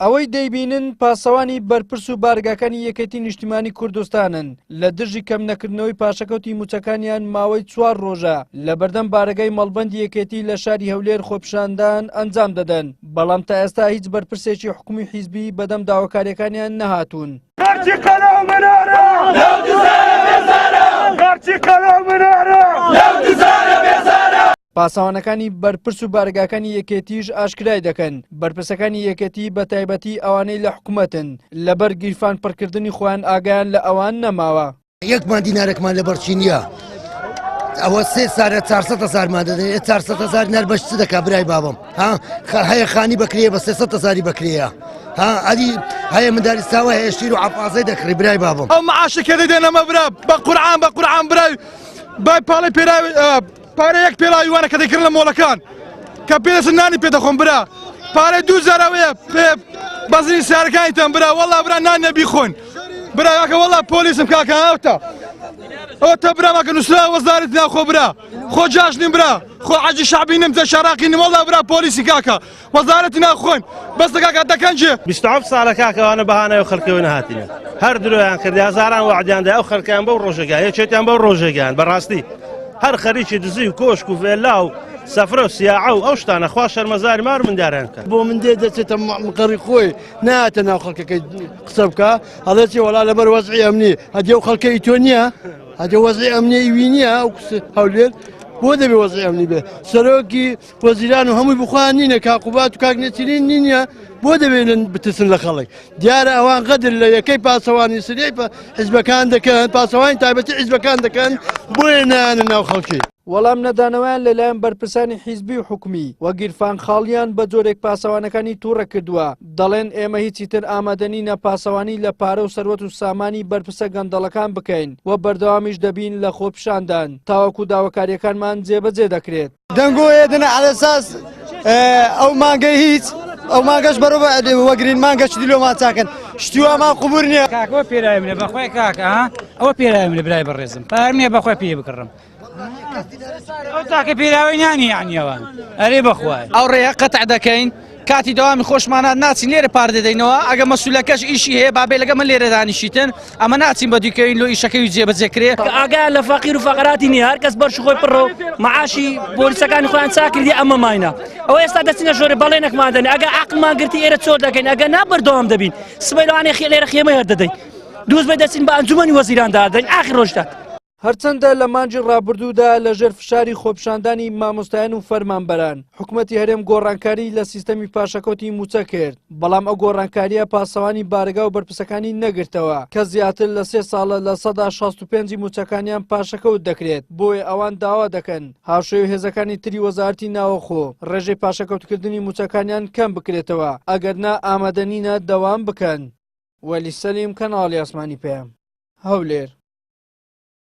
ئەوەی دەیبینن پاسەوانی بەرپرس و بارگاکانی یەکێتی نیشتیمانی کوردستانن لە دژی کەم نەکردنەوەی پاشەکەوتی موچەکانیان ماوەی 4 ڕۆژە لە بەردەم بارگای مەڵبەندی یەکێتی لە شاری هەولێر خۆپیشاندان ئەنجام دەدەن، بەڵام تا ئێستا هیچ بەرپرسێکی حکومی حیزبی بەدەم داواکاریەکانیان نەهاتوون. پاسەوانەکانی بەرپرس و بارگاکانی یەکێتیش ئاشکرای دەکەن بەرپرسەکانی یەکێتی بە تایبەتی ئەوانەی لە حکوومەتن لەبەر گیرفان پڕکردنی خۆیان ئاگایان لە ئەوان نەماوە. یەکمان دینارێکمان لە بەرچی نییە، ئەوە 3 سارە 400,000مان دەدەن، 400,000 دینار بەش چ دەکا برای بابم؟ هەیە خانی بەکرێ بە 300,000 بەکرێە، ئەدی هەیە منداری ساوە هەیە شیر و عەفازەی دەکڕی برای بابم. ئەو معاشەکە دەدێنەمە برا بە قورعان برای بای پاڵی پێراوی پارەیەک پێڵاویوانە کە دەکردن لە مۆڵەکان کە پێدەچن نانی پێدەخۆم برا پارەی 2000ەوەیە پێ بەزنی سارەکانیتان برا وەڵا برا نان نەبیخۆن برا یاکە وەڵا پۆلیسم کاکە ئەوتە برا ماکە نووسرا وەزارەتی ناخۆ برا خۆ جاشنیم برا خۆ حەجی شعبی نم جە شەراقینم وەڵا برا پۆلیسی کاکە وەزارەتی ناخۆن بەستە کاکە دەکەنجێ 27 ساڵە کاکەوانە بەهانەوە خەڵکەوە نەهاتینە هەر درۆیان کردی هەزاران وعدیاندا ئەو خەڵکیان بەو ڕۆژەکە یەکێتیان بەو ڕۆژێکیان بەڕاستی هەر خەریکی دزی و کۆشک و فێلا و سەفرە و سیاعە و ئەو شتانە خوا شەرمەزاری مار منداریان کرد بۆ من دێ دەچێتە مقڕی خۆی ناتە ناو خەڵکەکەی قسە بکە هەڵێکی وەڵا لەبەر وەزعی ئەمنی هەدیە و خەڵکەی تۆ نییە هەدیە وەزعی ئەمنی وی نییە ئەو هەولێر بۆ دەبێ وەزعی ئەمنی بێ سەرۆکی وەزیران و هەمووی بخوان نینە کاقوبات و کاکنێتیرین نینە بۆ دەبێنن بترسن لە خەڵک دیارە ئەوان قەدر لە یەکەی پاسەوانی سریای حیزبەکان دەکەن پاسەوانی تایبەتی حیزبەکان دەکەن بۆیە نانە ناو خەڵکی. وەڵام نەدانەوەیان لەلایەن بەرپرسانی حیزبی و حکومی وە گیرفان خاڵیان بە جۆرێک پاسەوانەکانی تووڕە کردووە دەڵێن ئێمە هیچی تر ئامادەنینە پاسەوانی لە پارە و سەروەت و سامانی بەرپرسە گەندەڵەکان بکەین و بەردەوامیش دەبین لە خۆپیشاندان تاوەکو داواکاریەکانمان جێبەجێ دەکرێت. دەنگۆیە دنە عەلەساس ئەو مانگەی هیچ ئەو مانگەش بەرەوە وەگرین مانگەش دیلۆمان چاکەن شتیوامان قوبور نییە کاکەوە پێراوی منە بەخۆی کاکە ئەوە پێراوی منە برای بەڕێزم پارمیە بەخۆی پێ بکڕم ئەو تاکە پێراوی نانی یانیەوە ئەرێ بەخوای ئەو ڕێە قەتع دەکەین کاتی داوامی خۆشمانات ناچین لێرە پار دەدەینەوە ئەگە مەسوولەکەش ئیشی هەیە بابێ لەگە من لێرە دانیشیتن ئەمە ناچین بە دیکەین لۆ ئیشەکەی جێبەجێکرێ ئاگایان لە فەقیر و فەقەراتی نییە هەر کەس بەرش خۆی پڕۆ معاشی پۆلیسەکانی خۆیان چاکردی ئەمە ماینە ئەوە ئێستا دەچینە ژۆرە بەڵێنێکمان دەنێ ئەگە عەقڵمان گرتی ئێرە چۆر دەکەین ئەگە نابەردەوام دەبین سبەی لەوانەیە لێرە خێمەی هەردەدەین دووس بێ دەچین بە ئەنجومەنی وەزیراندا دەین ئاخر ڕۆژدا هەرچەندە لە مانجی ڕابردوودا لەژێر فشاری خۆپیشاندانی مامۆستایان و فەرمانبەران حکوومەتی هەرێم گۆڕانکاری لە سیستەمی پاشەکەوتی موچە کرد بەڵام ئەو گۆڕانکاریە پاسەوانی بارگا و بەرپرسەکانی نەگرتەوە کە زیاتر لە 3 ساڵە لە 65 موچەکانیان پاشەکەوت دەکرێت بۆیە ئەوان داوا دەکەن هاوشێوی هێزەکانی تری وەزارەتی ناوەخۆ ڕێژەی پاشەکەوتکردنی موچەکانیان کەم بکرێتەوە ئەگەرنا ئامادەنینە دەوام بکەن. وەلی سەلیم کەناڵی ئاسمانی پێم هەولێر.